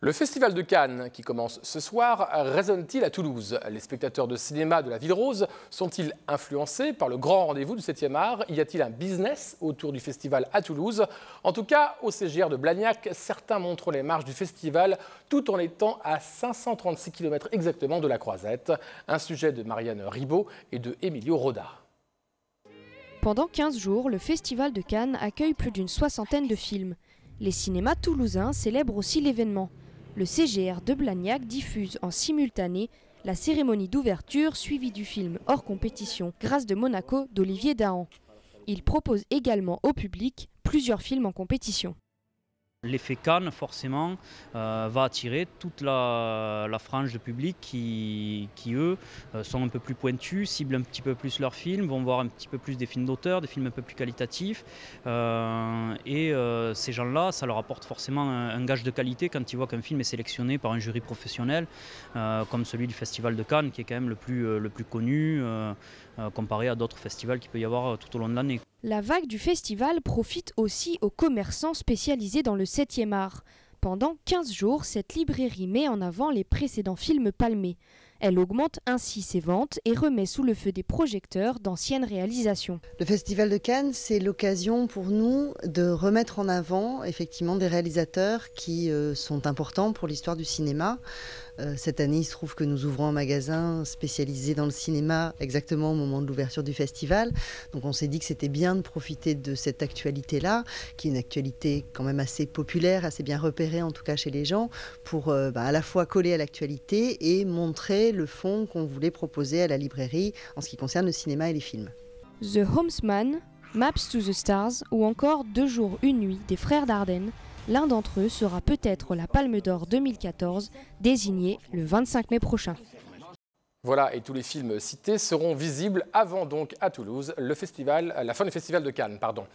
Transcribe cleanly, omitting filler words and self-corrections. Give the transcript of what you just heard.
Le Festival de Cannes, qui commence ce soir, résonne-t-il à Toulouse? Les spectateurs de cinéma de la Ville Rose sont-ils influencés par le grand rendez-vous du 7e art? Y a-t-il un business autour du festival à Toulouse? En tout cas, au CGR de Blagnac, certains montrent les marches du festival tout en étant à 536 km exactement de la Croisette. Un sujet de Marianne Ribaud et de Emilio Roda. Pendant 15 jours, le Festival de Cannes accueille plus d'une soixantaine de films. Les cinémas toulousains célèbrent aussi l'événement. Le CGR de Blagnac diffuse en simultané la cérémonie d'ouverture suivie du film hors compétition Grâce de Monaco d'Olivier Dahan. Il propose également au public plusieurs films en compétition. L'effet Cannes, forcément, va attirer toute la frange de public qui eux, sont un peu plus pointus, ciblent un petit peu plus leurs films, vont voir un petit peu plus des films d'auteur, des films un peu plus qualitatifs. Ces gens-là, ça leur apporte forcément un gage de qualité quand ils voient qu'un film est sélectionné par un jury professionnel, comme celui du Festival de Cannes, qui est quand même le plus connu, comparé à d'autres festivals qu'il peut y avoir tout au long de l'année. La vague du festival profite aussi aux commerçants spécialisés dans le 7e art. Pendant 15 jours, cette librairie met en avant les précédents films palmés. Elle augmente ainsi ses ventes et remet sous le feu des projecteurs d'anciennes réalisations. Le Festival de Cannes, c'est l'occasion pour nous de remettre en avant effectivement des réalisateurs qui sont importants pour l'histoire du cinéma. Cette année, il se trouve que nous ouvrons un magasin spécialisé dans le cinéma exactement au moment de l'ouverture du festival. Donc on s'est dit que c'était bien de profiter de cette actualité-là, qui est une actualité quand même assez populaire, assez bien repérée en tout cas chez les gens, pour à la fois coller à l'actualité et montrer le fond qu'on voulait proposer à la librairie en ce qui concerne le cinéma et les films. The Homesman, Maps to the Stars ou encore 2 jours, 1 nuit des Frères Dardenne. L'un d'entre eux sera peut-être la Palme d'Or 2014, désignée le 25 mai prochain. Voilà, et tous les films cités seront visibles avant donc à Toulouse, la fin du Festival de Cannes, pardon.